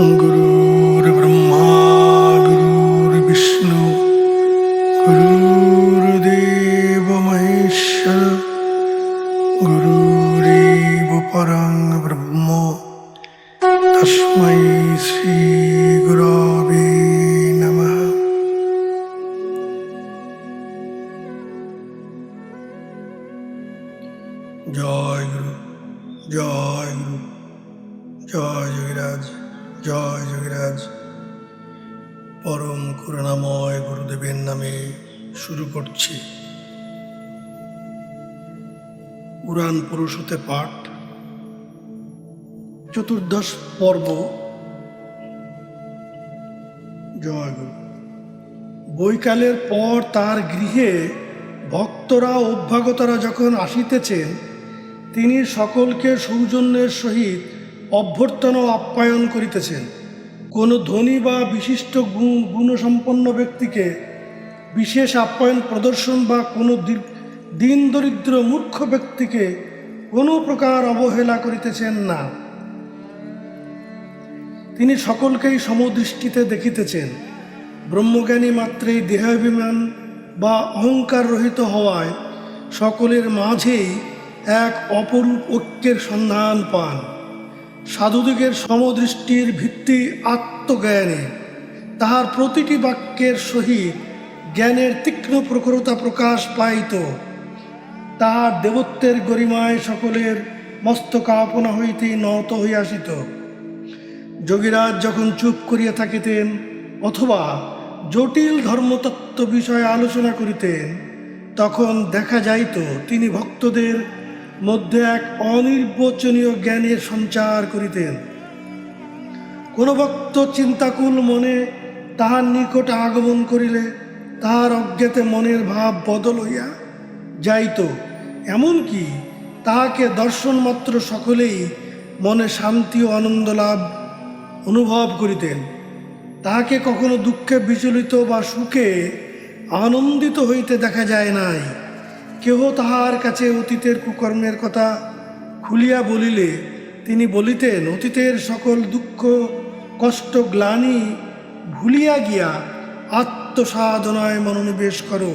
गुरुर्ब्रह्मा गुरुर्विष्णु गुरुर्देव महेश्वर गुरुरेव परं ब्रह्म तस्मै श्री गुरवे नमः। जय गुरु जय गुरु जय যোগীরাজ জয় যোগীরাজ। পরম করুণাময় গুরুদেবের নামে শুরু করছি পুরাণ পুরুষতে পাঠ, চতুর্দশ পর্ব। জয় গুরু। বৈকালের পর তার গৃহে ভক্তরা অভ্যাগতরা যখন আসিতেছেন, তিনি সকলকে সৌজন্যের সহিত অভ্যর্থনা আপ্যায়ন করিতেছেন। কোনো ধনী বা বিশিষ্ট গুণসম্পন্ন ব্যক্তিকে বিশেষ আপ্যায়ন প্রদর্শন বা কোনো দীন দরিদ্র মূর্খ ব্যক্তিকে কোনো প্রকার অবহেলা করিতেছেন না। তিনি সকলকেই সমদৃষ্টিতে দেখিতেছেন। ব্রহ্মজ্ঞানী মাত্রেই দেহাভিমান বা অহংকার রহিত হওয়ায় সকলের মাঝেই এক অপরূপ ঐক্যের সন্ধান পান। সাধুদিগের সমদৃষ্টির ভিত্তি আত্মজ্ঞানে, তাহার প্রতিটি বাক্যের সহিত জ্ঞানের তীক্ষ্ণ প্রখরতা প্রকাশ পাইত। তাহার দেবত্বের গরিমায় সকলের মস্তক আপনা হইতেই নত হইয়া আসিত। যোগীরাজ যখন চুপ করিয়া থাকিতেন অথবা জটিল ধর্মতত্ত্ব বিষয়ে আলোচনা করিতেন, তখন দেখা যাইত তিনি ভক্তদের মধ্যে এক অনির্বচনীয় জ্ঞানের সঞ্চার করিতেন। কোনো ভক্ত চিন্তাকুল মনে তাহার নিকট আগমন করিলে তাহার অজ্ঞাতে মনের ভাব বদল হইয়া যাইত। এমনকি তাহাকে দর্শন মাত্র সকলেই মনে শান্তি ও আনন্দ লাভ অনুভব করিতেন। তাহাকে কখনো দুঃখে বিচলিত বা সুখে আনন্দিত হইতে দেখা যায় নাই। কেহ তাহার কাছে অতীতের কুকর্মের কথা খুলিয়া বলিলে তিনি বলিতেন, অতীতের সকল দুঃখ কষ্ট গ্লানি ভুলিয়া গিয়া আত্মসাধনায় মনোনিবেশ করো,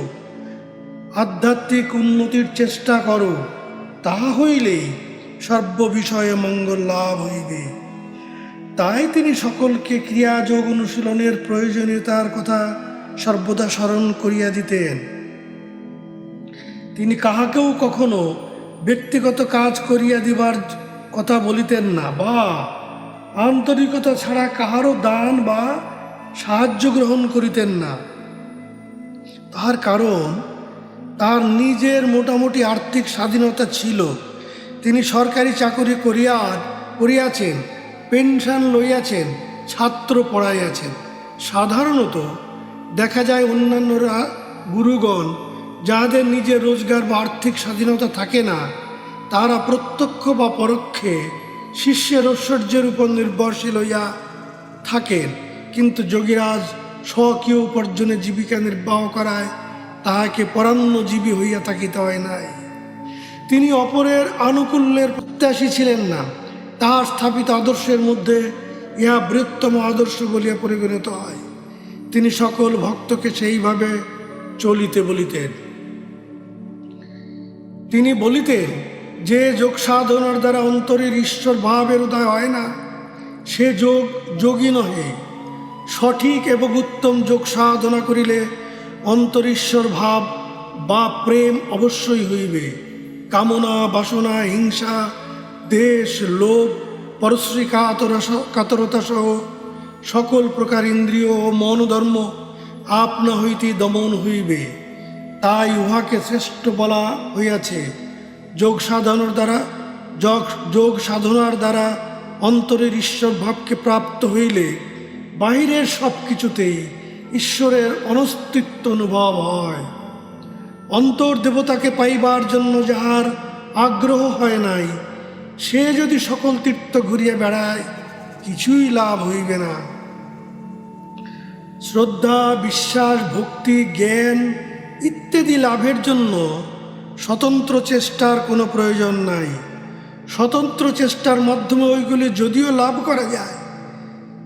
আধ্যাত্মিক উন্নতির চেষ্টা করো, তাহা হইলেই সর্ববিষয়ে মঙ্গল লাভ হইবে। তাই তিনি সকলকে ক্রিয়াযোগ অনুশীলনের প্রয়োজনীয়তার কথা সর্বদা স্মরণ করিয়া দিতেন। তিনি কাহাকেও কখনো ব্যক্তিগত কাজ করিয়া দিবার কথা বলিতেন না বা আন্তরিকতা ছাড়া কাহারও দান বা সাহায্য গ্রহণ করিতেন না। তাহার কারণ তার নিজের মোটামুটি আর্থিক স্বাধীনতা ছিল। তিনি সরকারি চাকরি করিয়াছেন, পেনশন লইয়াছেন, ছাত্র পড়াইয়াছেন। সাধারণত দেখা যায় অন্যান্যরা গুরুগণ যাহাদের নিজের রোজগার বা আর্থিক স্বাধীনতা থাকে না, তারা প্রত্যক্ষ বা পরোক্ষে শিষ্যের ঐশ্বর্যের উপর নির্ভরশীল হইয়া থাকেন। কিন্তু যোগীরাজ স্বকীয় উপার্জনে জীবিকা নির্বাহ করায় তাহাকে পরান্নজীবী হইয়া থাকিতে হয় নাই। তিনি অপরের আনুকূল্যের প্রত্যাশী ছিলেন না। তাহার স্থাপিত আদর্শের মধ্যে ইহা বৃহত্তম আদর্শ বলিয়া পরিগণিত হয়। তিনি সকল ভক্তকে সেইভাবে চলিতে বলিতেন। তিনি বলিতেন, যে যোগ সাধনার দ্বারা অন্তরের ঈশ্বর ভাবের উদয় হয় না, সে যোগী নহে। সঠিক এবং উত্তম যোগ সাধনা করিলে অন্তরীশ্বর ভাব বা প্রেম অবশ্যই হইবে। কামনা বাসনা হিংসা দেশ লোভ পরশ্রী কাতরতা সহ সকল প্রকার ইন্দ্রিয় ও মনোধর্ম আপনা হইতে দমন হইবে। তাই উহাকে শ্রেষ্ঠ বলা হইয়াছে। যোগ সাধনার দ্বারা অন্তরের ঈশ্বর ভাবকে প্রাপ্ত হইলে বাহিরের সব কিছুতেই ঈশ্বরের অনস্তিত্ব অনুভব হয়। অন্তর দেবতাকে পাইবার জন্য যাহার আগ্রহ হয় নাই, সে যদি সকল তীর্থ ঘুরিয়া বেড়ায় কিছুই লাভ হইবে না। শ্রদ্ধা বিশ্বাস ভক্তি জ্ঞান ইত্যাদি লাভের জন্য স্বতন্ত্র চেষ্টার কোনো প্রয়োজন নাই। স্বতন্ত্র চেষ্টার মাধ্যমে ওইগুলি যদিও লাভ করা যায়,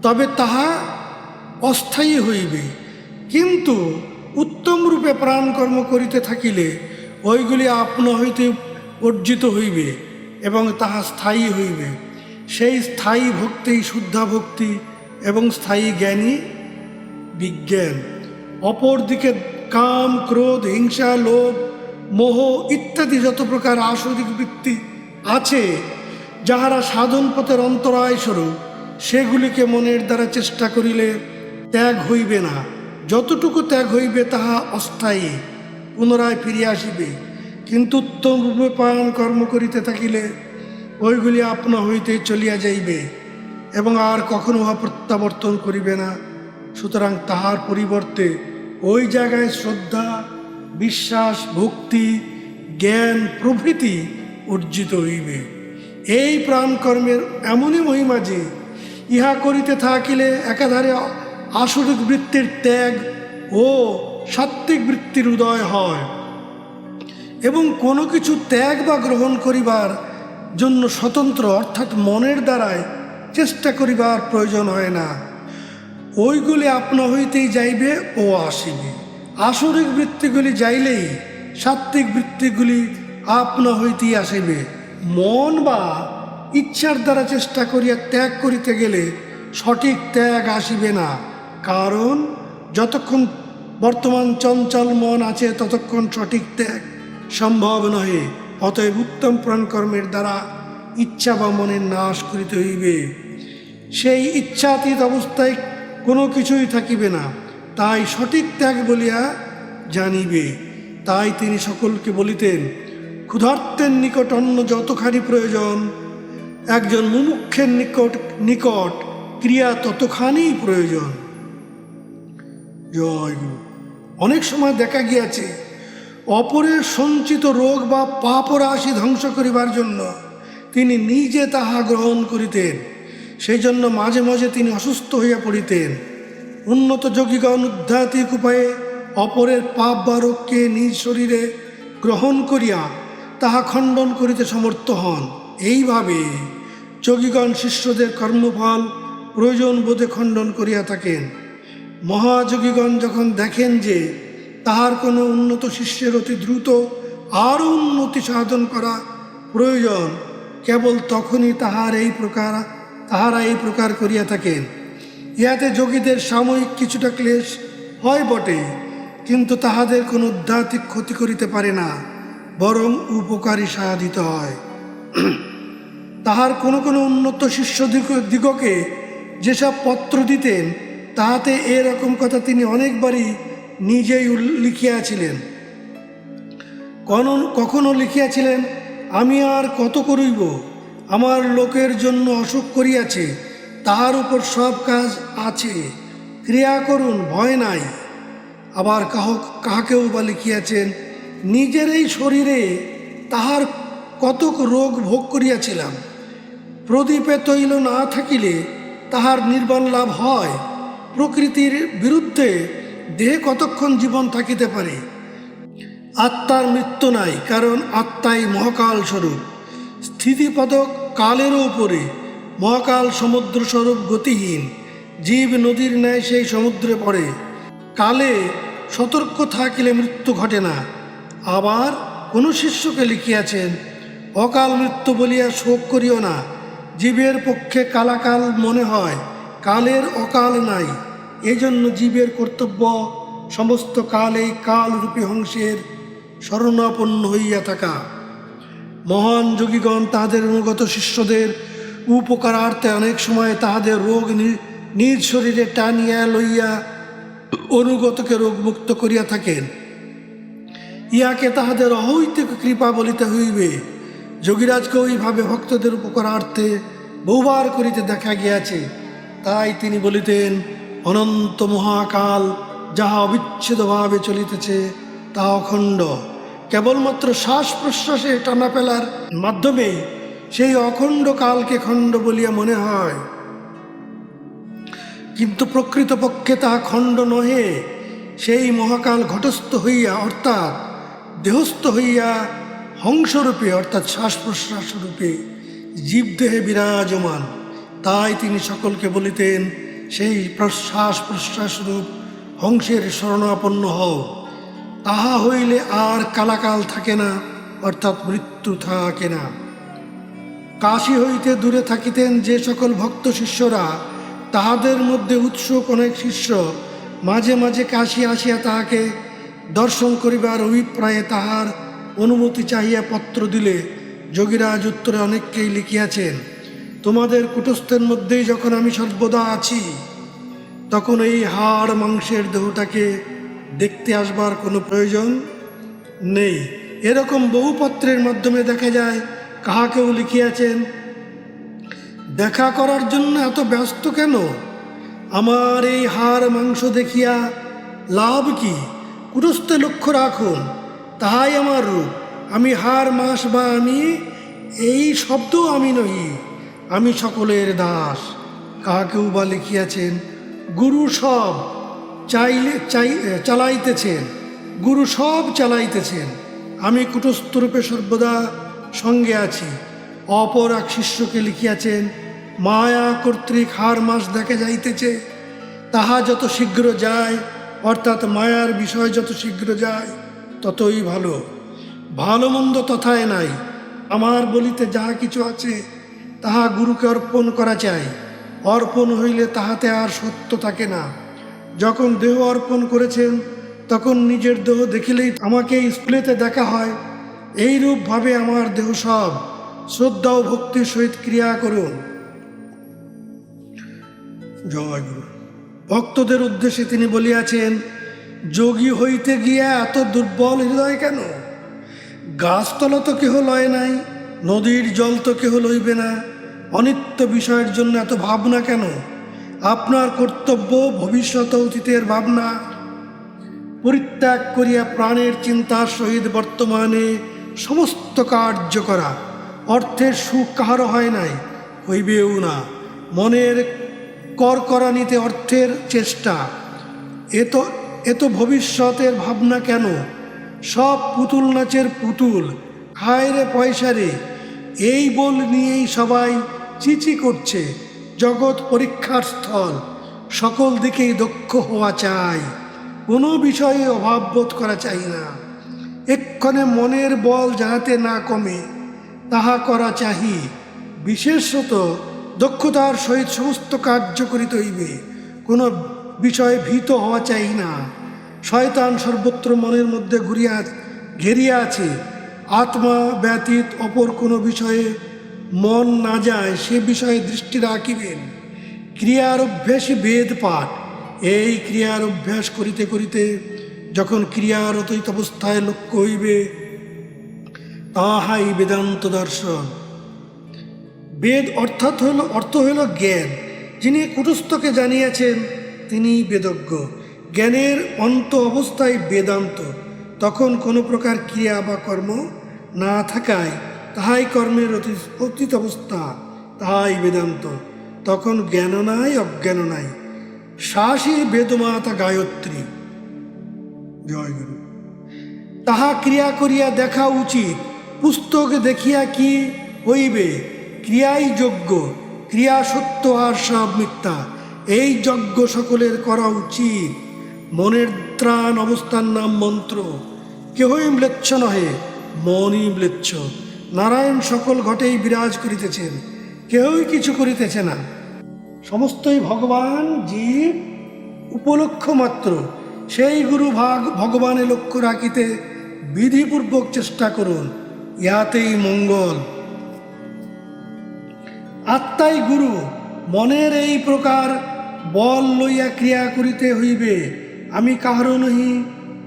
তবে তাহা অস্থায়ী হইবে, কিন্তু উত্তম রূপে প্রাণকর্ম করিতে থাকিলে ওইগুলি আপনা হইতে অর্জিত হইবে এবং তাহা স্থায়ী হইবে। সেই স্থায়ী ভক্তি শুদ্ধা ভক্তি এবং স্থায়ী জ্ঞানী বিজ্ঞান। অপরদিকে কাম, ক্রোধ, হিংসা, লোভ, মোহ ইত্যাদি যত প্রকার আসরিক বৃত্তি আছে, যাহারা সাধন পথের অন্তরায় স্বরূপ, সেগুলিকে মনের দ্বারা চেষ্টা করিলে ত্যাগ হইবে না। যতটুকু ত্যাগ হইবে তাহা অস্থায়ী, পুনরায় ফিরিয়া আসিবে। কিন্তু উত্তম রূপে পালন কর্ম করিতে থাকিলে ওইগুলি আপনা হইতে চলিয়া যাইবে এবং আর কখনো উহা প্রত্যাবর্তন করিবে না। সুতরাং তাহার পরিবর্তে ওই জায়গায় শ্রদ্ধা, বিশ্বাস, ভক্তি, জ্ঞান প্রভৃতি অর্জিত হইবে। এই প্রাণকর্মের এমনই মহিমা যে ইহা করিতে থাকিলে একাধারে আসরিক বৃত্তির ত্যাগ ও সাত্ত্বিক বৃত্তির উদয় হয় এবং কোনো কিছু ত্যাগ বা গ্রহণ করিবার জন্য স্বতন্ত্র অর্থাৎ মনের দ্বারায় চেষ্টা করিবার প্রয়োজন হয় না। ওইগুলি আপনা হইতেই যাইবে ও আসিবে। আসরিক বৃত্তিগুলি যাইলেই সাত্ত্বিক বৃত্তিগুলি আপনা হইতেই আসিবে। মন বা ইচ্ছার দ্বারা চেষ্টা করিয়া ত্যাগ করিতে গেলে সঠিক ত্যাগ আসিবে না, কারণ যতক্ষণ বর্তমান চঞ্চল মন আছে ততক্ষণ সঠিক ত্যাগ সম্ভব নহে। অতএব উত্তম প্রাণকর্মের দ্বারা ইচ্ছা বা মনের নাশ করিতে হইবে। সেই ইচ্ছাতীত অবস্থায় কোনো কিছুই থাকিবে না, তাই সঠিক ত্যাগ বলিয়া জানিবে। তাই তিনি সকলকে বলিতেন, ক্ষুধার্তের নিকট অন্ন যতখানি প্রয়োজন, একজন মুমুক্ষের নিকট ক্রিয়া ততখানি প্রয়োজন। জয় গুরু। অনেক সময় দেখা গিয়াছে অপরের সঞ্চিত রোগ বা পাপরাশি ধ্বংস করিবার জন্য তিনি নিজে তাহা গ্রহণ করিতেন। সেই জন্য মাঝে মাঝে তিনি অসুস্থ হইয়া পড়িতেন। উন্নত যোগীগণ আধ্যাত্মিক উপায়ে অপরের পাপ বা রোগকে নিজ শরীরে গ্রহণ করিয়া তাহা খণ্ডন করিতে সমর্থ হন। এইভাবে যোগীগণ শিষ্যদের কর্মফল প্রয়োজন বোধে খণ্ডন করিয়া থাকেন। মহাযোগীগণ যখন দেখেন যে তাহার কোনো উন্নত শিষ্যের অতি দ্রুত আরও উন্নতি সাধন করা প্রয়োজন, কেবল তখনই তাহারা এই প্রকার করিয়া থাকেন। ইহাতে যোগীদের সাময়িক কিছুটা ক্লেশ হয় বটে, কিন্তু তাহাদের কোনো আধ্যাত্মিক ক্ষতি করিতে পারে না, বরং উপকারী সাধিত হয়। তাহার কোনো কোনো উন্নত শিষ্য দিগকে যেসব পত্র দিতেন, তাহাতে এরকম কথা তিনি অনেকবারই নিজেই লিখিয়াছিলেন। কখনো লিখিয়াছিলেন, আমি আর কত করিব, আমার লোকের জন্য অসুখ করিয়াছে, তাহার উপর সব কাজ আছে, ক্রিয়া করুন, ভয় নাই। আবার কাহাকেও বা লিখিয়াছেন, নিজের এই শরীরে তাহার কতক রোগ ভোগ করিয়াছিলাম, প্রদীপে তৈল না থাকিলে তাহার নির্বাণ লাভ হয়, প্রকৃতির বিরুদ্ধে দেহে কতক্ষণ জীবন থাকিতে পারে, আত্মার মৃত্যু নাই, কারণ আত্মাই মহাকাল স্বরূপ, স্থিতিপদক কালেরও উপরে, মহাকাল সমুদ্র স্বরূপ গতিহীন, জীব নদীর ন্যায় সেই সমুদ্রে পড়ে, কালে সতর্ক থাকিলে মৃত্যু ঘটে না। আবার কোনো শিষ্যকে লিখিয়াছেন, অকাল মৃত্যু বলিয়া শোক করিও না, জীবের পক্ষে কালাকাল মনে হয়, কালের অকাল নাই, এই জন্য জীবের কর্তব্য সমস্ত কাল এই কালরূপী হংসের শরণাপন্ন হইয়া থাকা। মহান যোগীগণ তাহাদের অনুগত শিষ্যদের উপকারার্থে অনেক সময় তাহাদের রোগ নিজ শরীরে টানিয়া লইয়া অনুগতকে রোগমুক্ত করিয়া থাকেন। ইহাকে তাহাদের অহৈতুক কৃপা বলিতে হইবে। যোগীরাজকে ওইভাবে ভক্তদের উপকারার্থে বহুবার করিতে দেখা গিয়াছে। তাই তিনি বলিতেন, অনন্ত মহাকাল যাহা অবিচ্ছেদভাবে চলিতেছে তা অখণ্ড, কেবলমাত্র শ্বাস প্রশ্বাসে টানা ফেলার মাধ্যমে সেই অখণ্ড কালকে খণ্ড বলিয়া মনে হয়, কিন্তু প্রকৃতপক্ষে তাহা খণ্ড নহে। সেই মহাকাল ঘটস্থ হইয়া অর্থাৎ দেহস্থ হইয়া হংসরূপে অর্থাৎ শ্বাস প্রশ্বাস রূপে জীবদেহে বিরাজমান। তাই তিনি সকলকে বলিতেন, সেই প্রশ্বাস প্রশ্বাস রূপ হংসের শরণাপন্ন হও। তাহা হইলে আর কালাকাল থাকে না, অর্থাৎ মৃত্যু থাকে না। কাশী হইতে দূরে থাকিতেন যে সকল ভক্ত শিষ্যরা, তাহাদের মধ্যে উৎসুক অনেক শিষ্য মাঝে মাঝে কাশী আসিয়া তাহাকে দর্শন করিবার অভিপ্রায়ে তাহার অনুমতি চাহিয়া পত্র দিলে যোগীরাজ উত্তরে অনেককেই লিখিয়াছেন, তোমাদের কুটস্থের মধ্যেই যখন আমি সর্বদা আছি, তখন এই হাড় মাংসের দেহটাকে দেখতে আসবার কোনো প্রয়োজন নেই। এরকম বহু পত্রের মাধ্যমে দেখা যায় কাহাকেও লিখিয়াছেন, দেখা করার জন্য এত ব্যস্ত কেন? আমার এই হাড় মাংস দেখিয়া লাভ কি? কুটস্থে লক্ষ্য রাখুন, তাহাই আমার রূপ। আমি হাড় মাস বা আমি এই শব্দ আমি নহি, আমি সকলের দাস। কাহাকেও বা লিখিয়াছেন, গুরু সব চালাইতেছেন, গুরু সব চালাইতেছেন, আমি কুটস্থরূপে সর্বদা সঙ্গে আছি। অপর এক শিষ্যকে লিখিয়াছেন, মায়া কর্তৃক হাড় মাস দেখা যাইতেছে, তাহা যত শীঘ্র যায়, অর্থাৎ মায়ার বিষয় যত শীঘ্র যায় ততই ভালো। ভালো মন্দ তথায় নাই। আমার বলিতে যাহা কিছু আছে তাহা গুরুকে অর্পণ করা চাই। অর্পণ হইলে তাহাতে আর সত্য থাকে না। যখন দেহ অর্পণ করেছেন তখন নিজের দেহ দেখিলেই আমাকে স্কুলেতে দেখা হয়। এইরূপভাবে আমার দেহ সব শ্রদ্ধা ও ভক্তির সহিত ক্রিয়া করুন। জয় গুরু। ভক্তদের উদ্দেশ্যে তিনি বলিয়াছেন, যোগী হইতে গিয়া এত দুর্বল হৃদয় কেন? গাছতলা তো কেহ লয় নাই, নদীর জল তো কেহ লইবে না। অনিত্য বিষয়ের জন্য এত ভাবনা কেন? আপনার কর্তব্য ভবিষ্যৎ অতীতের ভাবনা পরিত্যাগ করিয়া প্রাণের চিন্তার সহিত বর্তমানে সমস্ত কার্য করা। অর্থের সুখ কাহারও হয় নাই, হইবেও না। মনের করকরানিতে অর্থের চেষ্টা, এত ভবিষ্যতের ভাবনা কেন? সব পুতুল নাচের পুতুল, খায় রে পয়সা রে, এই বল নিয়েই সবাই চিচি করছে। জগৎ পরীক্ষার স্থল, সকল দিকেই দক্ষ হওয়া চাই, কোনো বিষয়ে অভাববোধ করা চাই না। এক্ষণে মনের বল যাহাতে না কমে তাহা করা চাহি। বিশেষত দক্ষতার সহিত সমস্ত কার্য করিতে হইবে, কোনো বিষয়ে ভীত হওয়া চাই না। শয়তান সর্বত্র মনের মধ্যে ঘেরিয়া আছে। আত্মা ব্যতীত অপর কোনো বিষয়ে মন না যায় সে বিষয়ে দৃষ্টি রাখিবেন। ক্রিয়ার অভ্যাসই বেদ পাঠ। এই ক্রিয়ার অভ্যাস করিতে করিতে যখন ক্রিয়ারত অবস্থায় লক্ষ্য হইবে, তাহাই বেদান্ত দর্শন। বেদ অর্থ হইল জ্ঞান। যিনি কুটস্থকে জানিয়াছেন তিনি বেদজ্ঞ। জ্ঞানের অন্ত অবস্থায় বেদান্ত। তখন কোনো প্রকার ক্রিয়া বা কর্ম না থাকায় তাহাই কর্মের অতীত অবস্থা, তাহাই বেদান্ত। তখন জ্ঞান নাই, অজ্ঞান নাই। শাসী বেদমাতা গায়ত্রী। জয় গুরু। তাহা ক্রিয়া করিয়া দেখা উচিত। পুস্তক দেখিয়া কি হইবে? ক্রিয়াই যজ্ঞ, ক্রিয়া সত্য আর সব মিথ্যা। এই যজ্ঞ সকলের করা উচিত। মনের ত্রাণ অবস্থার নাম মন্ত্র। কেহই ম্লেচ্ছ নহে, মনই ম্লেচ্ছ। নারায়ণ সকল ঘটেই বিরাজ করিতেছেন, কেহই কিছু করিতেছে না। সমস্তই ভগবান, জীব উপলক্ষ মাত্র। সেই গুরু ভগবানে লক্ষ্য রাখিতে বিধিপূর্বক চেষ্টা করুন, ইহাতেই মঙ্গল। আত্মাই গুরু। মনের এই প্রকার বল লইয়া ক্রিয়া করিতে হইবে। আমি কাহারও নহি,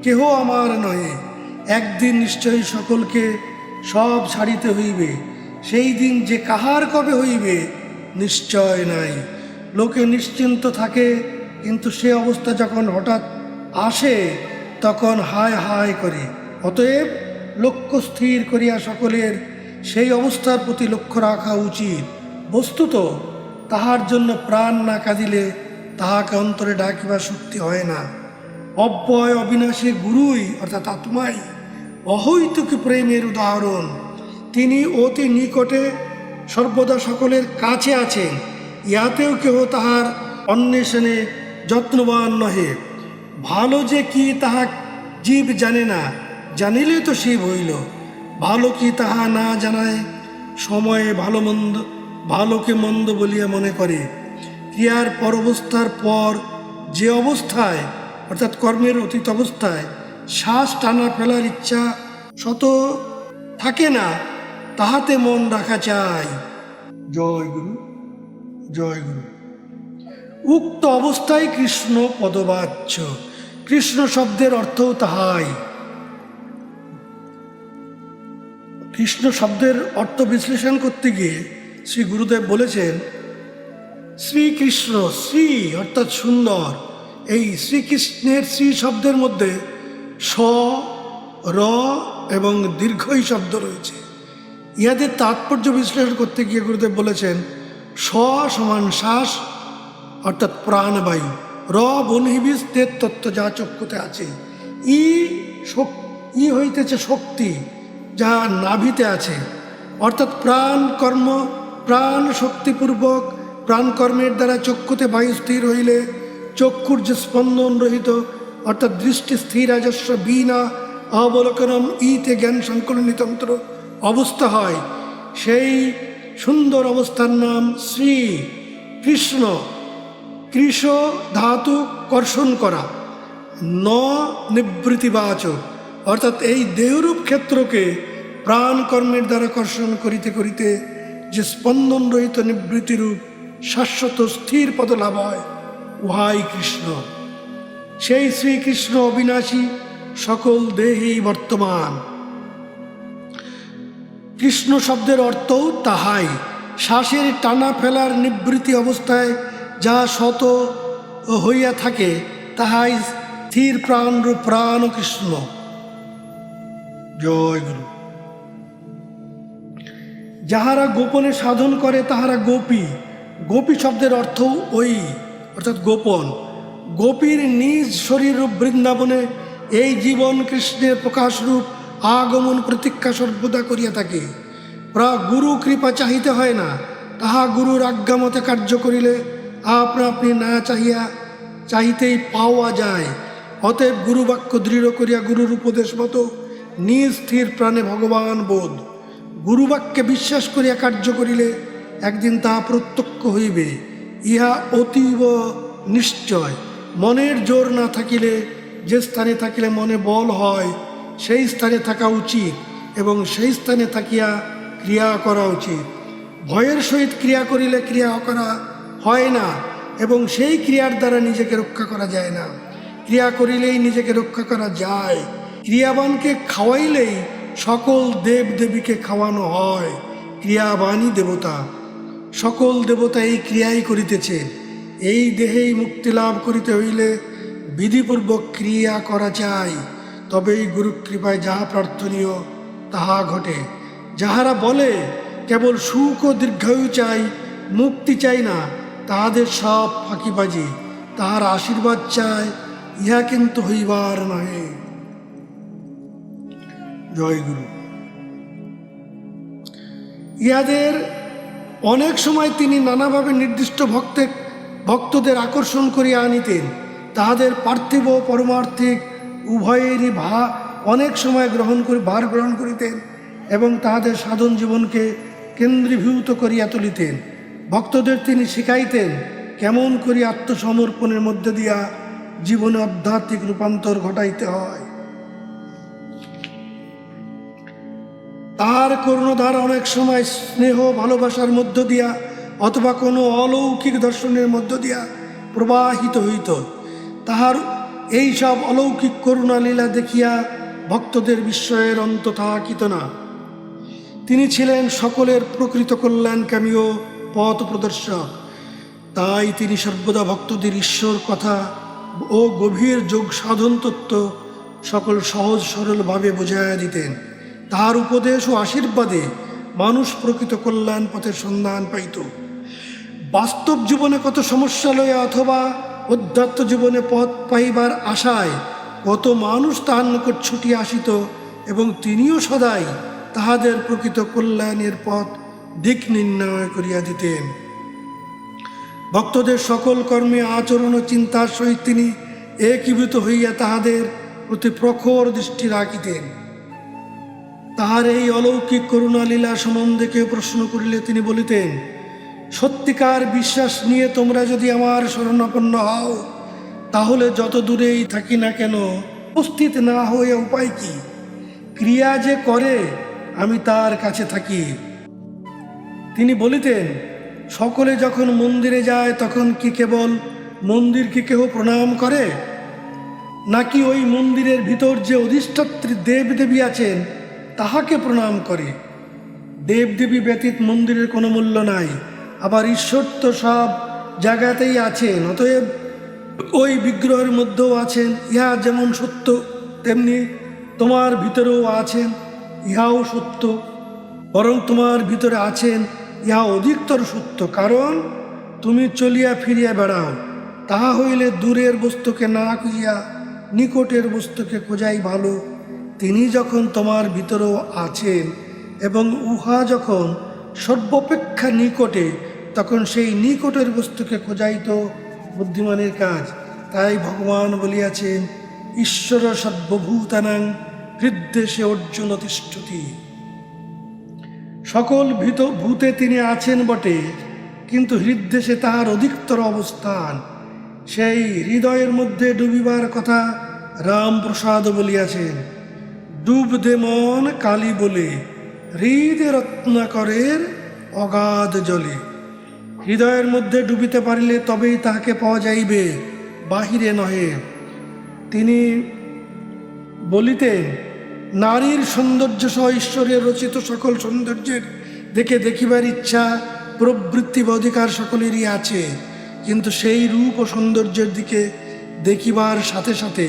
কেহ আমার নহে। একদিন নিশ্চয়ই সকলকে সব ছাড়িতে হইবে। সেই দিন যে কাহার কবে হইবে নিশ্চয় নাই। লোকে নিশ্চিন্ত থাকে, কিন্তু সে অবস্থা যখন হঠাৎ আসে তখন হায় হায় করে। অতএব লক্ষ্য স্থির করিয়া সকলের সেই অবস্থার প্রতি লক্ষ্য রাখা উচিত। বস্তুত তাহার জন্য প্রাণ না কাঁদিলে তাহাকে অন্তরে ডাকিবার শক্তি হয় না। অব্যয় অবিনাশী গুরুই অর্থাৎ আত্মাই অহৈতুক প্রেমের উদাহরণ। তিনি অতি নিকটে সর্বদা সকলের কাছে আছেন। ইহাতেও কেহ তাহার অন্বেষণে যত্নবান নহে। ভালো যে কি তাহা জীব জানে না, জানিলে তো শিব হইল। ভালো কি তাহা না জানায়, সময়ে ভালো মন্দ ভালোকে মন্দ বলিয়া মনে করে। ক্রিয়ার পরবস্থার পর যে অবস্থায় অর্থাৎ কর্মের অতীত অবস্থায় শ্বাস টানা ফেলার ইচ্ছা শত থাকে না, তাহাতে মন রাখা চাই। জয় গুরু, জয় গুরু। উক্ত অবস্থায় কৃষ্ণ পদবাচ্য। কৃষ্ণ শব্দের অর্থও তাহাই। কৃষ্ণ শব্দের অর্থ বিশ্লেষণ করতে গিয়ে শ্রী গুরুদেব বলেছেন, শ্রীকৃষ্ণ, শ্রী অর্থাৎ সুন্দর। এই শ্রীকৃষ্ণের শ্রী শব্দের মধ্যে স, র এবং দীর্ঘই শব্দ রয়েছে। ইহাদের তাৎপর্য বিশ্লেষণ করতে গিয়ে গুরুদেব বলেছেন, স সমান শ্বাস অর্থাৎ প্রাণবায়ু, র বনহিবিস তের তত্ত্ব যা চক্ষুতে আছে, ই হইতেছে শক্তি যা নাভিতে আছে, অর্থাৎ প্রাণ শক্তিপূর্বক প্রাণকর্মের দ্বারা চক্ষুতে বায়ু স্থির হইলে চক্ষুর যে স্পন্দন রহিত অর্থাৎ দৃষ্টি স্থির রাজস্ব বিনা অবলোকনম ইতে জ্ঞান সংকলনিতন্ত্র অবস্থা হয়, সেই সুন্দর অবস্থার নাম শ্রী কৃষ্ণ। কৃষ ধাতু কর্ষণ করা, ন নিবৃত্তিবাচক, অর্থাৎ এই দেহরূপ ক্ষেত্রকে প্রাণ কর্মের দ্বারা কর্ষণ করিতে করিতে যে স্পন্দন রহিত নিবৃত্তিরূপ শাশ্বত স্থির পদ লাভ হয়, উহাই কৃষ্ণ। সেই শ্রীকৃষ্ণ অবিনাশী, সকল দেহেই বর্তমান। কৃষ্ণ শব্দের অর্থও তাহাই। শ্বাসের টানা ফেলার নিবৃত্তি অবস্থায় যা শত হইয়া থাকে, তাহাই স্থির প্রাণরূপ প্রাণ কৃষ্ণ। জয় গুরু। যাহারা গোপনে সাধন করে তাহারা গোপী। গোপী শব্দের অর্থ ওই অর্থাৎ গোপন। গোপীর নিজ শরীররূপ বৃন্দাবনে এই জীবন কৃষ্ণের প্রকাশরূপ আগমন প্রতীক্ষা সর্বদা করিয়া থাকে। গুরু কৃপা চাহিতে হয় না, তাহা গুরুর আজ্ঞামতে কার্য করিলে আপনা আপনি না চাহিতেই পাওয়া যায়। অতএব গুরুবাক্য দৃঢ় করিয়া গুরুর উপদেশ মতো নিজ স্থির প্রাণে ভগবান বোধ। গুরুবাক্যে বিশ্বাস করিয়া কার্য করিলে একদিন তাহা প্রত্যক্ষ হইবে, ইহা অতীব নিশ্চয়। মনের জোর না থাকিলে, যে স্থানে থাকিলে মনে বল হয়, সেই স্থানে থাকা উচিত এবং সেই স্থানে থাকিয়া ক্রিয়া করা উচিত। ভয়ের সহিত ক্রিয়া করিলে ক্রিয়া করা হয় না এবং সেই ক্রিয়ার দ্বারা নিজেকে রক্ষা করা যায় না। ক্রিয়া করিলেই নিজেকে রক্ষা করা যায়। ক্রিয়াবানকে খাওয়াইলেই সকল দেব দেবীকে খাওয়ানো হয়। ক্রিয়াবানই দেবতা। সকল দেবতা এই ক্রিয়াই করিতেছে। এই দেহেই মুক্তি লাভ করিতে হইলে বিধিপূর্বক ক্রিয়া করা চাই, তবেই গুরু কৃপায় যাহা প্রার্থনীয় তাহা ঘটে। যাহারা বলে কেবল সুখ ও দীর্ঘায়ু চাই, মুক্তি চাই না, তাহাদের সব ফাঁকিবাজি। তাহার আশীর্বাদ চায়, ইহা কিন্তু হইবার নহে। জয় গুরু। ইহাদের অনেক সময় তিনি নানাভাবে নির্দিষ্ট ভক্তদের আকর্ষণ করিয়া আনিতেন। তাহাদের পার্থিব ও পরমার্থিক উভয়েরই অনেক সময় ভার গ্রহণ করিতেন এবং তাহাদের সাধন জীবনকে কেন্দ্রীভূত করিয়া তুলিতেন। ভক্তদের তিনি শিখাইতেন কেমন করিয়া আত্মসমর্পণের মধ্যে দিয়া জীবনে আধ্যাত্মিক রূপান্তর ঘটাইতে হয়। তাহার করুণাধারা অনেক সময় স্নেহ ভালোবাসার মধ্য দিয়া অথবা কোনো অলৌকিক দর্শনের মধ্য দিয়া প্রবাহিত হইত। তাহার এই সব অলৌকিক করুণা লীলা দেখিয়া ভক্তদের বিস্ময়ের অন্ত থাকিত না। তিনি ছিলেন সকলের প্রকৃত কল্যাণকামী ও পথ প্রদর্শক। তাই তিনি সর্বদা ভক্তদের ঈশ্বর কথা ও গভীর যোগ সাধন তত্ত্ব সকল সহজ সরলভাবে বুঝাইয়া দিতেন। তাহার উপদেশ ও আশীর্বাদে মানুষ প্রকৃত কল্যাণ পথের সন্ধান পাইত। বাস্তব জীবনে কত সমস্যা লইয়া অথবা অধ্যাত্ম জীবনে পথ পাইবার আশায় কত মানুষ তাহার নিকট ছুটিয়া আসিত এবং তিনিও সদাই তাহাদের প্রকৃত কল্যাণের পথ দিক নির্ণয় করিয়া দিতেন। ভক্তদের সকল কর্মে আচরণ ও চিন্তার সহিত তিনি একীভূত হইয়া তাহাদের প্রতি প্রখর দৃষ্টি রাখিতেন। তাহার এই অলৌকিক করুণা লীলা সম্বন্ধে কেউ প্রশ্ন করিলে তিনি বলিতেন, সত্যিকার বিশ্বাস নিয়ে তোমরা যদি আমার শরণাপন্ন হও, তাহলে যত দূরেই থাকি না কেন উপস্থিত না হয়ে উপায় কি? ক্রিয়া যে করে আমি তার কাছে থাকি। তিনি বলিতেন, সকলে যখন মন্দিরে যায় তখন কি কেবল মন্দিরকে কেহ প্রণাম করে, নাকি ওই মন্দিরের ভিতর যে অধিষ্ঠাত্রী দেবদেবী আছেন তাহাকে প্রণাম করে? দেবদেবী ব্যতীত মন্দিরের কোনো মূল্য নাই। আবার ঈশ্বর তো সব জায়গাতেই আছেন, অতএব ওই বিগ্রহের মধ্যেও আছেন। ইহা যেমন সত্য তেমনি তোমার ভিতরেও আছেন, ইহাও সত্য। বরং তোমার ভিতরে আছেন ইহা অধিকতর সত্য, কারণ তুমি চলিয়া ফিরিয়া বেড়াও। তাহা হইলে দূরের বস্তুকে না খুঁজিয়া নিকটের বস্তুকে খোঁজাই ভালো। তিনি যখন তোমার ভিতরেও আছেন এবং উহা যখন সর্বাপেক্ষা নিকটে, তখন সেই নিকটের বস্তুকে খোঁজাই তো বুদ্ধিমানের কাজ। তাই ভগবান বলিয়াছেন, ঈশ্বর সর্বভূতানাং হৃদ্দেশে অর্জুন তিষ্ঠতি। সকল ভূতে তিনি আছেন বটে, কিন্তু হৃদ্দেশে তাহার অধিকতর অবস্থান। সেই হৃদয়ের মধ্যে ডুবিবার কথা রামপ্রসাদ বলিয়াছেন, ডুব দে মন কালী বলে, হৃদে রত্নাকরের অগাধ জলে। হৃদয়ের মধ্যে ডুবিতে পারিলে তবেই তাহাকে পাওয়া যাইবে, বাহিরে নহে। তিনি বলিতেন, নারীর সৌন্দর্য সহ ঈশ্বরের রচিত সকল সৌন্দর্যের দেখিবার ইচ্ছা প্রবৃত্তি বা অধিকার সকলেরই আছে, কিন্তু সেই রূপ ও সৌন্দর্যের দিকে দেখিবার সাথে সাথে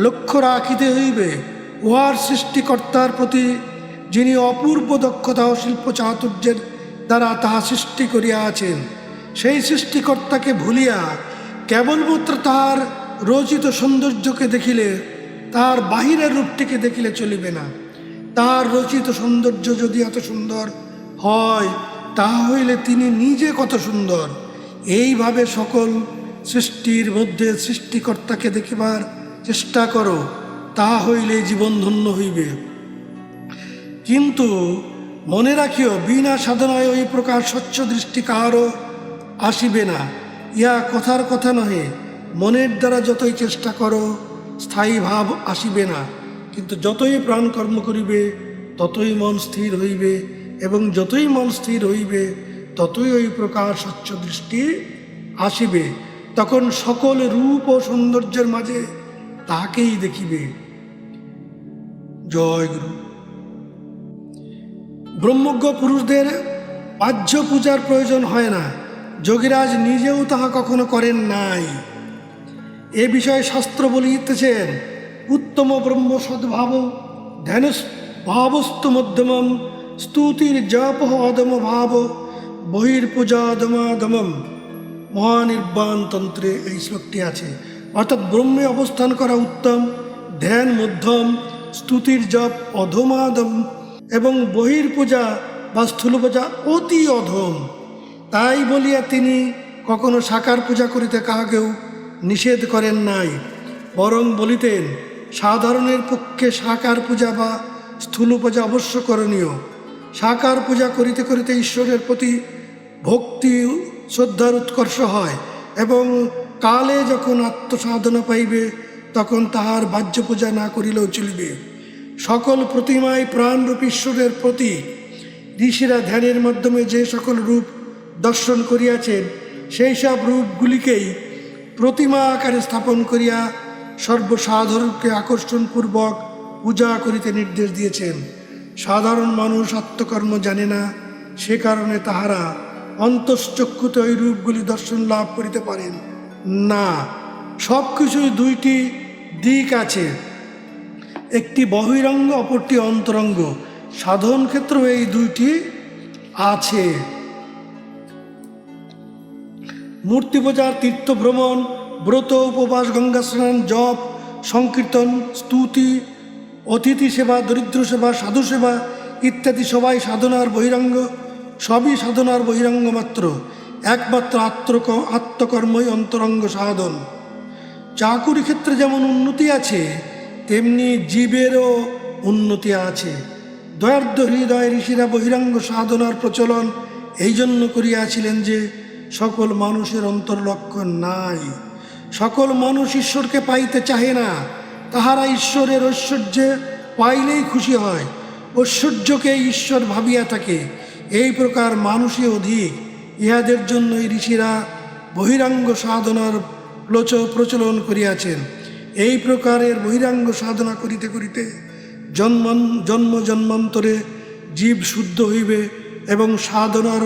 লক্ষ্য রাখিতে হইবে উহার সৃষ্টিকর্তার প্রতি, যিনি অপূর্ব দক্ষতা ও শিল্প চাতুর্যের দ্বারা তাহা সৃষ্টি করিয়া আছেন। সেই সৃষ্টিকর্তাকে ভুলিয়া কেবলমাত্র তাহার রচিত সৌন্দর্যকে দেখিলে, তাহার বাহিরের রূপটিকে দেখিলে চলিবে না। তাহার রচিত সৌন্দর্য যদি এত সুন্দর হয়, তাহা হইলে তিনি নিজে কত সুন্দর। এইভাবে সকল সৃষ্টির মধ্যে সৃষ্টিকর্তাকে দেখিবার চেষ্টা করো, তাহা হইলে জীবন ধন্য হইবে। কিন্তু মনে রাখিও, বিনা সাধনায় ওই প্রকার স্বচ্ছ দৃষ্টি কাহারও আসিবে না। ইহা কথার কথা নহে। মনের দ্বারা যতই চেষ্টা করো, স্থায়ী ভাব আসিবে না। কিন্তু যতই প্রাণ কর্ম করিবে ততই মন স্থির হইবে, এবং যতই মন স্থির হইবে ততই ওই প্রকার স্বচ্ছ দৃষ্টি আসিবে। তখন সকল রূপ ও সৌন্দর্যের মাঝে তাহাকেই দেখিবে। জয় গুরু। ব্রহ্মজ্ঞ পুরুষদের বাহ্য পূজার প্রয়োজন হয় না। যোগীরাজ নিজেও তাহা কখনো করেন নাই। এ বিষয়ে শাস্ত্র বলিতেছেন, উত্তম ব্রহ্ম সদ্ভাব ধ্যান ভাবস্তু মধ্যমম স্তুতির জপ অদম ভাব বহির্পূজাদমাদমম। মহানির্বাণ তন্ত্রে এই শ্লোকটি আছে। অর্থাৎ ব্রহ্মে অবস্থান করা উত্তম, ধ্যান মধ্যম, স্তুতির জপ অধমাদম এবং বহির্পূজা বা স্থূল পূজা অতি অধম। তাই বলিয়া তিনি কখনো সাকার পূজা করিতে কাহাকেও নিষেধ করেন নাই, বরং বলিতেন, সাধারণের পক্ষে সাকার পূজা বা স্থূল পূজা অবশ্য করণীয়। সাকার পূজা করিতে করিতে ঈশ্বরের প্রতি ভক্তি শ্রদ্ধার উৎকর্ষ হয়, এবং কালে যখন আত্মসাধনা পাইবে তখন তাহার বাহ্য পূজা না করিলেও চলিবে। সকল প্রতিমাই প্রাণরূপ ঈশ্বরের প্রতি। ঋষিরা ধ্যানের মাধ্যমে যে সকল রূপ দর্শন করিয়াছেন, সেই সব রূপগুলিকেই প্রতিমা আকারে স্থাপন করিয়া সর্বসাধারণকে আকর্ষণপূর্বক পূজা করিতে নির্দেশ দিয়েছেন। সাধারণ মানুষ আত্মকর্ম জানে না, সে কারণে তাহারা অন্তশ্চক্ষুতে ওই রূপগুলি দর্শন লাভ করিতে পারেন না। সব কিছুই দুইটি দিক আছে, একটি বহিরঙ্গ, অপরটি অন্তরঙ্গ। সাধন ক্ষেত্র এই দুইটি আছে। মূর্তি পূজার তীর্থ ভ্রমণ, ব্রত, উপবাস, গঙ্গা স্নান, জপ, সংকীর্তন, স্তুতি, অতিথি সেবা, দরিদ্র সেবা, সাধু সেবা ইত্যাদি সবাই সাধনার বহিরঙ্গ, সবই সাধনার বহিরঙ্গ মাত্র। একমাত্র আত্মকর্মই অন্তরঙ্গ সাধন। চাকুরি ক্ষেত্রে যেমন উন্নতি আছে, তেমনি জীবেরও উন্নতি আছে। দয়ার্দ্র হৃদয় ঋষিরা বহিরাঙ্গ সাধনার প্রচলন এই জন্য করিয়াছিলেন যে সকল মানুষের অন্তর্লক্ষ্য নাই। সকল মানুষ ঈশ্বরকে পাইতে চাহে না, তাহারা ঈশ্বরের ঐশ্বর্যে পাইলেই খুশি হয়, ঐশ্বর্যকে ঈশ্বর ভাবিয়া থাকে। এই প্রকার মানুষই অধিক। ইহাদের জন্যই ঋষিরা বহিরাঙ্গ সাধনার প্রচলন করিয়াছেন। এই প্রকারের বহিরাঙ্গ সাধনা করিতে করিতে জন্ম জন্মান্তরে জীব শুদ্ধ হইবে এবং সাধনার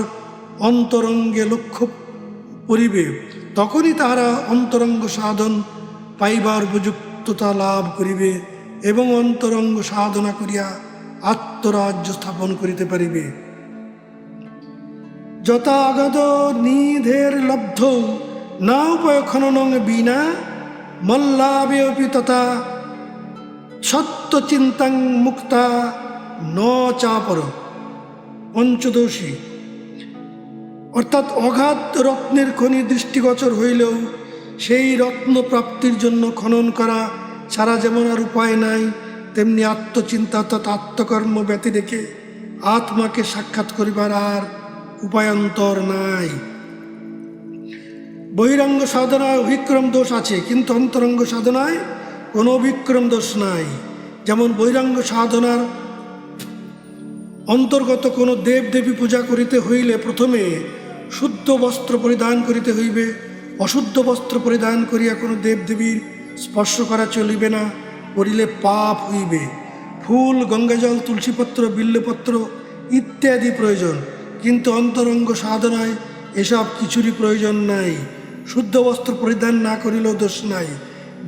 অন্তরঙ্গে লক্ষ্য করিবে। তখনই তাহারা অন্তরঙ্গ সাধন পাইবার উপযুক্ততা লাভ করিবে এবং অন্তরঙ্গ সাধনা করিয়া আত্মরাজ্য স্থাপন করিতে পারিবে। যথা অগাধ নিধের লব্ধ না উপায় খননং বিনা মল্লাবেপি তথা সত্যচিন্তাং মুক্তা ন চাপর। পঞ্চদশী অর্থাৎ অগাধ রত্নের খনি দৃষ্টিগোচর হইলেও সেই রত্ন প্রাপ্তির জন্য খনন করা ছাড়া যেমন আর উপায় নাই, তেমনি আত্মচিন্তা অর্থাৎ আত্মকর্ম ব্যতি রেখে আত্মাকে সাক্ষাৎ করিবার আর উপায়ান্তর নাই। বহিরঙ্গ সাধনায় অভিক্রম দোষ আছে, কিন্তু অন্তরঙ্গ সাধনায় কোনো অভিক্রম দোষ নাই। যেমন বহিরঙ্গ সাধনার অন্তর্গত কোনো দেবদেবী পূজা করিতে হইলে প্রথমে শুদ্ধ বস্ত্র পরিধান করিতে হইবে। অশুদ্ধ বস্ত্র পরিধান করিয়া কোনো দেবদেবীর স্পর্শ করা চলিবে না, করিলে পাপ হইবে। ফুল, গঙ্গাজল, তুলসীপত্র, বিল্লপত্র ইত্যাদি প্রয়োজন, কিন্তু অন্তরঙ্গ সাধনায় এসব কিছুরই প্রয়োজন নাই। শুদ্ধ বস্ত্র পরিধান না করিলেও দোষ নাই,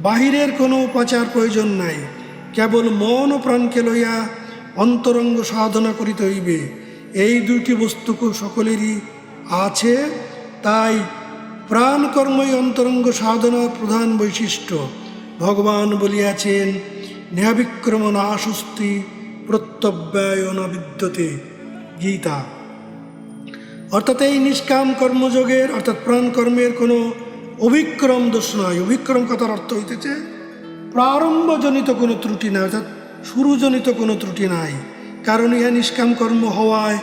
বাহিরের কোনো উপাচার প্রয়োজন নাই। কেবল মন ও প্রাণকে লইয়া অন্তরঙ্গ সাধনা করিতে হইবে। এই দুইটি বস্তু সকলেরই আছে, তাই প্রাণকর্মই অন্তরঙ্গ সাধনার প্রধান বৈশিষ্ট্য। ভগবান বলিয়াছেন, নেহাবিক্রম নাশস্তি প্রত্যব্যয় ন বিদ্যতে, গীতা। অর্থাৎ এই নিষ্কাম কর্মযোগের অর্থাৎ প্রাণকর্মের কোনো অভিক্রম দোষ নয়। অভিক্রম কথার অর্থ হইতেছে প্রারম্ভজনিত কোনো ত্রুটি নাই, অর্থাৎ শুরুজনিত কোনো ত্রুটি নাই। কারণ ইহা নিষ্কাম কর্ম হওয়ায়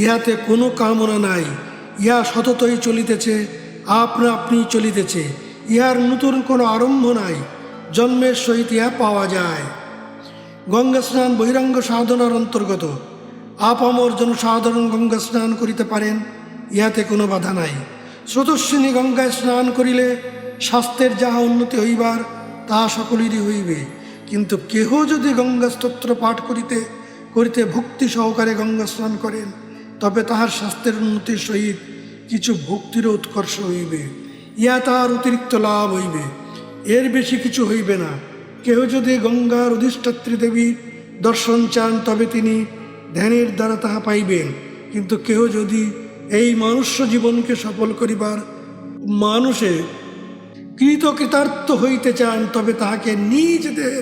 ইহাতে কোনো কামনা নাই, ইহা সততই চলিতেছে, আপনা আপনি চলিতেছে। ইহার নতুন কোনো আরম্ভ নাই, জন্মের সহিত ইহা পাওয়া যায়। গঙ্গা স্নান বহিরঙ্গ সাধনার অন্তর্গত। আপামর জনসাধারণ গঙ্গা স্নান করিতে পারেন, ইহাতে কোনো বাধা নাই। স্রোতস্বিনী গঙ্গায় স্নান করিলে স্বাস্থ্যের যাহা উন্নতি হইবার তাহা সকলেরই হইবে। কিন্তু কেহ যদি গঙ্গা স্তোত্র পাঠ করিতে করিতে ভক্তি সহকারে গঙ্গা স্নান করেন, তবে তাহার স্বাস্থ্যের উন্নতির সহিত কিছু ভক্তিরও উৎকর্ষ হইবে, ইহা তাহার অতিরিক্ত লাভ হইবে, এর বেশি কিছু হইবে না। কেহ যদি গঙ্গার অধিষ্ঠাত্রী দেবীর দর্শন চান, তবে তিনি ধ্যানের দ্বারা তাহা পাইবেন। কিন্তু কেহ যদি এই মনুষ্য জীবনকে সফল করিবার মানুষে কৃতকৃতার্থ হইতে চান, তবে তাহাকে নিজেদের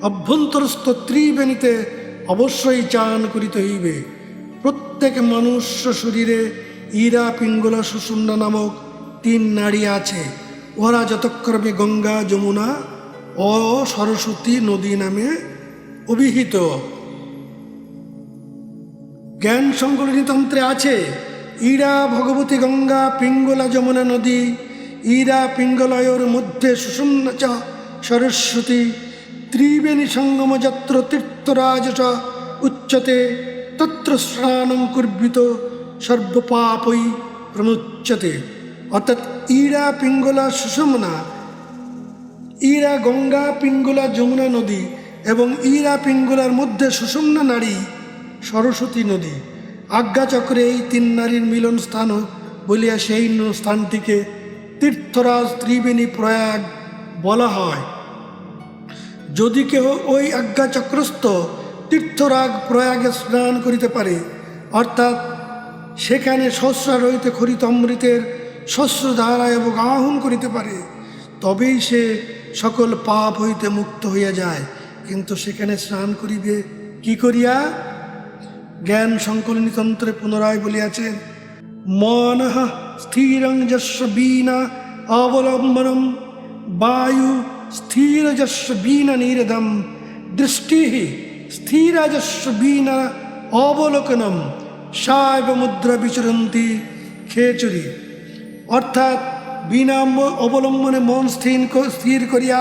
অভ্যন্তরস্থ ত্রিবেণীতে অবশ্যই চান করিতে হইবে। প্রত্যেক মনুষ্য শরীরে ইরা, পিঙ্গলা, সুষুম্না নামক 3 নাড়ী আছে। ওরা যতক্রমে গঙ্গা, যমুনা ও সরস্বতী নদী নামে অভিহিত। জ্ঞান সংকলনী তন্ত্রে আছে, ইরা ভগবতী গঙ্গা, পিঙ্গলা যমুনা নদী, ইরা পিঙ্গলয়োর মধ্যে সুষুম্না চ সরস্বতী, ত্রিবেণী সঙ্গম যত্র তীর্থরাজ উচ্যতে তত্র স্নানং কুর্বিত সর্বপাপৈ প্রমুচ্যতে। অর্থাৎ ইরা, পিঙ্গলা, সুষুম্না, ইরা গঙ্গা, পিঙ্গলা যমুনা নদী এবং ইরা পিঙ্গলার মধ্যে সুষুম্না নারী সরস্বতী নদী। আজ্ঞাচক্রে এই 3 নারীর মিলন স্থান বলিয়া সেই স্থানটিকে তীর্থরাজ ত্রিবেণী প্রয়াগ বলা হয়। যদি কেহ ওই আজ্ঞাচক্রস্থ তীর্থরাগ প্রয়াগে স্নান করিতে পারে, অর্থাৎ সেখানে শস্যা রহিতে খরিত অমৃতের শস্যধারা এবং আহ্বান করিতে পারে, তবেই সে সকল পাপ হইতে মুক্ত হইয়া যায়। কিন্তু সেখানে স্নান করিবে কি করিয়া? জ্ঞান সংকলনী তন্ত্রে পুনরায় বলিয়াছেন, মনঃ স্থিরং যস্য বিনা অবলম্বনম বায়ু স্থির যস্য বিনা নিরদম দৃষ্টি স্থির যস্য বিনা অবলোকনম সাইব মুদ্রা বিচরন্তি খেচুরি। অর্থাৎ বিনা অবলম্বনে মন স্থির করিয়া,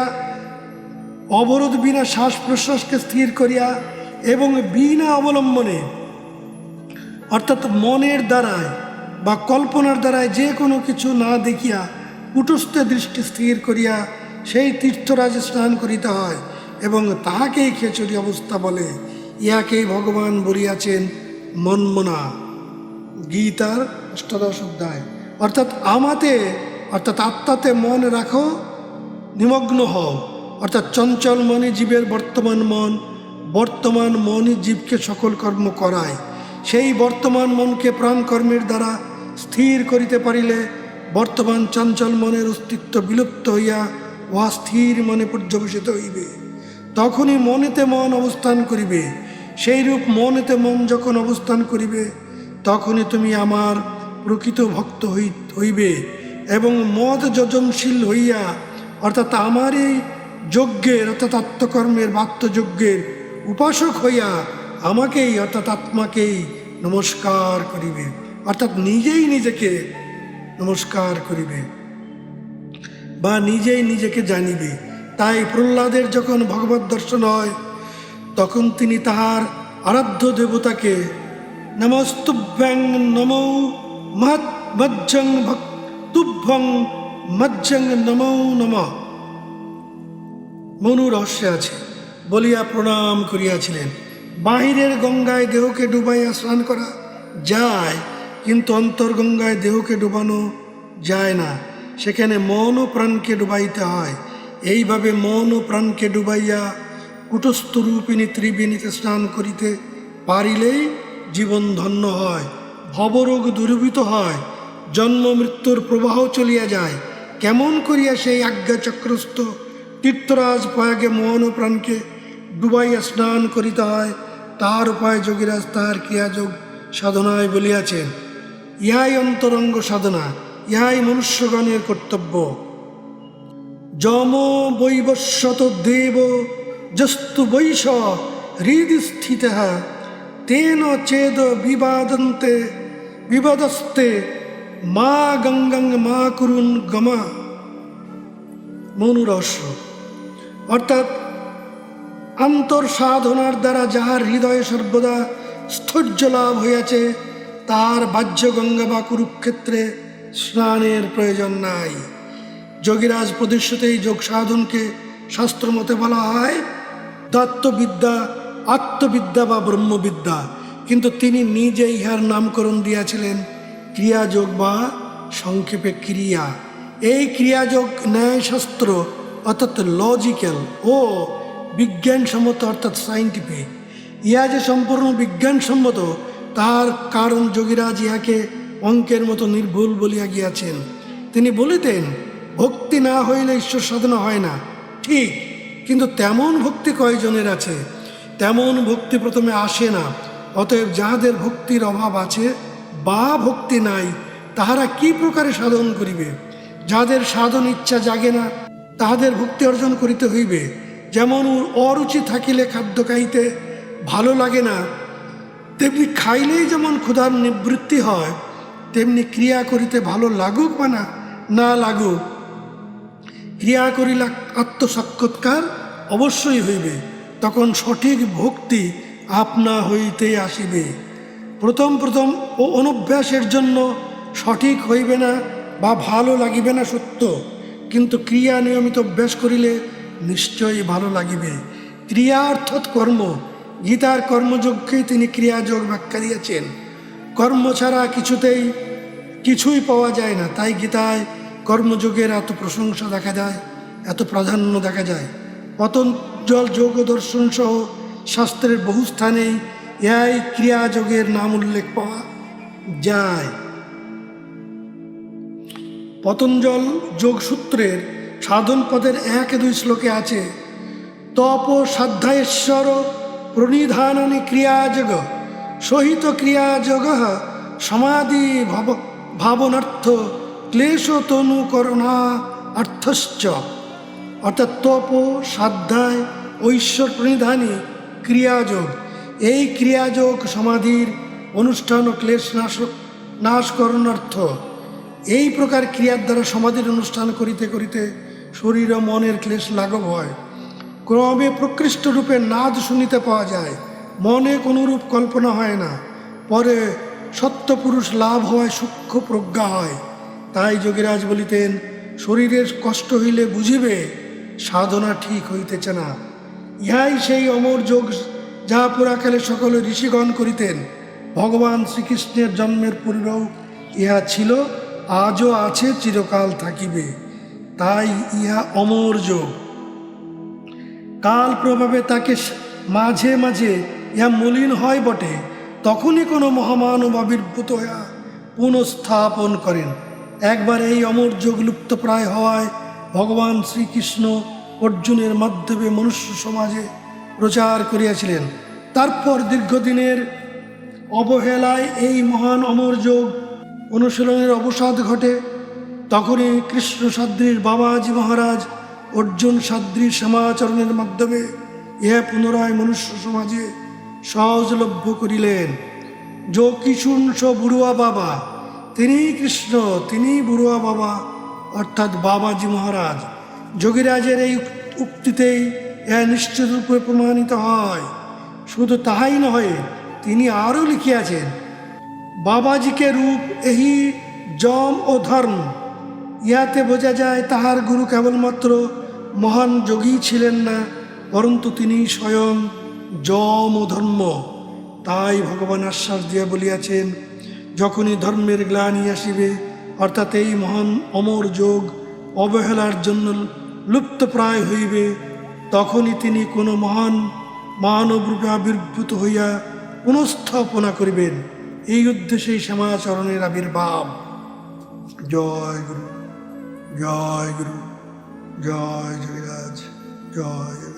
অবরোধ বিনা শ্বাস প্রশ্বাসকে স্থির করিয়া এবং বিনা অবলম্বনে অর্থাৎ মনের দ্বারায় বা কল্পনার দ্বারায় যে কোনো কিছু না দেখিয়া কুটস্থ দৃষ্টি স্থির করিয়া সেই তীর্থরাজে স্নান করিতে হয় এবং তাহাকেই খেচুরি অবস্থা বলে। ইহাকেই ভগবান বলিয়াছেন মনমনা, গীতার ৮ম অধ্যায়। অর্থাৎ অর্থাৎ আত্মাতে মন রাখো, নিমগ্ন হও। অর্থাৎ চঞ্চল মনে জীবের বর্তমান মনই জীবকে সকল কর্ম করায়। সেই বর্তমান মনকে প্রাণকর্মের দ্বারা স্থির করিতে পারিলে বর্তমান চঞ্চল মনের অস্তিত্ব বিলুপ্ত হইয়া উহা স্থির মনে পর্যবেসিত হইবে। তখনই মনেতে মন অবস্থান করিবে। সেইরূপ মনেতে মন যখন অবস্থান করিবে তখনই তুমি আমার প্রকৃত ভক্ত হইবে এবং মদ যজনশীল হইয়া অর্থাৎ আমার এই যজ্ঞের অর্থাৎ আত্মকর্মের বাত্যযজ্ঞের উপাসক হইয়া আমাকেই অর্থাৎ আত্মাকেই নমস্কার করিবে। অর্থাৎ নিজেই নিজেকে নমস্কার করিবে বা নিজেই নিজেকে জানিবে। তাই প্রহ্লাদের যখন ভগবত দর্শন হয় তখন তিনি তাহার আরাধ্য দেবতাকে নমস্তুভ্যং নমো মজ্জং ভক্তুভ্যং মজ্জং নমো নমঃ মনু রহস্যে আছে বলিয়া প্রণাম করিয়াছিলেন। বাহিরের গঙ্গায় দেহকে ডুবাইয়া স্নান করা যায়, কিন্তু অন্তর্গঙ্গায় দেহকে ডুবানো যায় না। সেখানে মন ও প্রাণকে ডুবাইতে হয়। এইভাবে মন ও প্রাণকে ডুবাইয়া কুটস্থরূপিণী ত্রিবেণীতে স্নান করিতে পারিলেই জীবন ধন্য হয়, ভবরোগ দূরীভূত হয়, জন্ম মৃত্যুর প্রবাহ চলিয়া যায়। কেমন করিয়া সেই আজ্ঞাচক্রস্থ তীর্থরাজ প্রয়াগে মন ও প্রাণকে ডুবাইয়া স্নান করিতে হয় তার উপায় যোগীরাজ তাহার ক্রিয়াযোগ সাধনায় বলিয়াছেন। ইহাই অন্তরঙ্গ সাধনা, ইহাই মনুষ্যগণের কর্তব্য। যম বৈবস্বত দেব যস্তু বৈশ হৃদি স্থিত তেন চেদ বিবাদস্তে মা গঙ্গং মা কুরুন গমা। মনু রহস্য। অর্থাৎ আন্তর সাধনার দ্বারা যাহার হৃদয়ে সর্বদা স্থৈর্য লাভ হইয়াছে তার বাহ্য গঙ্গা বা কুরুক্ষেত্রে স্নানের প্রয়োজন নাই। যোগীরাজ প্রদর্শিতেই যোগ সাধনকে শাস্ত্রমতে বলা হয় দত্তবিদ্যা, আত্মবিদ্যা বা ব্রহ্মবিদ্যা, কিন্তু তিনি নিজে ইহার নামকরণ দিয়াছিলেন ক্রিয়াযোগ বা সংক্ষেপে ক্রিয়া। এই ক্রিয়াযোগ ন্যায়শাস্ত্র অর্থাৎ লজিক্যাল ও বিজ্ঞানসম্মত অর্থাৎ সাইন্টিফিক। ইহা যে সম্পূর্ণ বিজ্ঞানসম্মত তার কারণ যোগীরাজ ইহাকে অঙ্কের মতো নির্ভুল বলিয়া গিয়াছেন। তিনি বলিতেন ভক্তি না হইলে ঈশ্বর সাধনা হয় না, ঠিক, কিন্তু তেমন ভক্তি কয়জনের আছে? তেমন ভক্তি প্রথমে আসে না। অতএব যাহাদের ভক্তির অভাব আছে বা ভক্তি নাই তাহারা কি প্রকারে সাধন করিবে? যাহাদের সাধন ইচ্ছা জাগে না তাহাদের ভক্তি অর্জন করিতে হইবে। যেমন অরুচি থাকিলে খাদ্য খাইতে ভালো লাগে না, তেমনি খাইলেই যেমন ক্ষুধার নিবৃত্তি হয়, তেমনি ক্রিয়া করিতে ভালো লাগুক বা না লাগুক, ক্রিয়া করিলে আত্মসাক্ষাৎকার অবশ্যই হইবে। তখন সঠিক ভক্তি আপনা হইতে আসিবে। প্রথম ও অনভ্যাসের জন্য সঠিক হইবে না বা ভালো লাগিবে না সত্য, কিন্তু ক্রিয়া নিয়মিত অভ্যাস করিলে নিশ্চয়ই ভালো লাগিবে। ক্রিয়া অর্থাৎ কর্ম। গীতার কর্মযোগকেই তিনি ক্রিয়াযোগ ব্যাখ্যা দিয়েছেন। কর্ম ছাড়া কিছুই পাওয়া যায় না। তাই গীতায় কর্মযোগের এত প্রশংসা দেখা যায়, এত প্রাধান্য দেখা যায়। পতঞ্জল যোগ দর্শন সহ শাস্ত্রের বহু স্থানেই এই ক্রিয়াযোগের নাম উল্লেখ পাওয়া যায়। পতঞ্জল যোগসূত্রের সাধন পদের 1-2 শ্লোকে আছে তপ সাধ্যায়েশ্বর প্রণিধানানি ক্রিয়াযোগ সহিত ক্রিয়াযোগ সমাধি ভাবনার্থ ক্লেশ তনু করুণা অর্থশ্চ, অর্থাৎ তপ, সাধ্যায়, ঐশ্বর প্রণিধানী ক্রিয়াযোগ। এই ক্রিয়াযোগ সমাধির অনুষ্ঠান ও ক্লেশ নাশ করণার্থ। এই প্রকার ক্রিয়ার দ্বারা সমাধির অনুষ্ঠান করিতে করিতে শরীর ও মনের ক্লেশ লাঘব হয়। ক্রমে প্রকৃষ্ট রূপে নাদ শুনিতে পাওয়া যায়, মনে কোনরূপ কল্পনা হয় না। পরে সত্যপুরুষ লাভ হওয়ায় সূক্ষ্ম প্রজ্ঞা হয়। তাই যোগীরাজ বলিতেন, শরীরের কষ্ট হইলে বুঝিবে সাধনা ঠিক হইতেছে না। ইহাই সেই অমর যোগ, যাহা পুরাকালে সকলে ঋষিগণ করিতেন। ভগবান শ্রীকৃষ্ণের জন্মের পূর্বেও ইহা ছিল, আজও আছে, চিরকাল থাকিবে। তাই ইহা অমর যোগ। কাল প্রভাবে তাকে মাঝে মাঝে ইহা মলিন হয় বটে, তখনই কোনো মহামানব আবির্ভূত হইয়া পুনঃস্থাপন করেন। একবার এই অমর যোগ লুপ্ত প্রায় হওয়ায় ভগবান শ্রীকৃষ্ণ অর্জুনের মাধ্যমে মনুষ্য সমাজে প্রচার করিয়াছিলেন। তারপর দীর্ঘদিনের অবহেলায় এই মহান অমর যোগ অনুশীলনের অবসাদ ঘটে। তখনই কৃষ্ণ সাদ্রীর বাবাজি মহারাজ অর্জুন সাদ্রীর সমাচরণের মাধ্যমে ইহা পুনরায় মনুষ্য সমাজে সহজলভ্য করিলেন। যো কিশুন সো বুড়ুয়া বাবা, তিনিই কৃষ্ণ, তিনিই বুড়ুয়া বাবা, অর্থাৎ বাবাজি মহারাজ। যোগীরাজের এই উক্তিতেই ইহা নিশ্চিত রূপে প্রমাণিত হয়। শুধু তাহাই নয়, তিনি আরও লিখিয়াছেন, বাবাজিকে রূপ এহি যম ও ধর্ম। ইহাতে বোঝা যায় তাহার গুরু কেবলমাত্র মহান যোগী ছিলেন না, পরন্তু তিনি স্বয়ং যম ও ধর্ম। তাই ভগবান আশ্বাস দিয়া বলিয়াছেন, যখনই ধর্মের গ্লানি আসিবে, অর্থাৎ এই মহান অমর যোগ অবহেলার জন্য লুপ্তপ্রায় হইবে, তখনই তিনি কোনো মহান মানবরূপে আবির্ভূত হইয়া পুনঃস্থাপনা করিবেন। এই উদ্দেশ্যেই শ্যামাচরণের আবির্ভাব। জয় গুরু, জয় গুরু, জয় যোগীরাজ, জয়।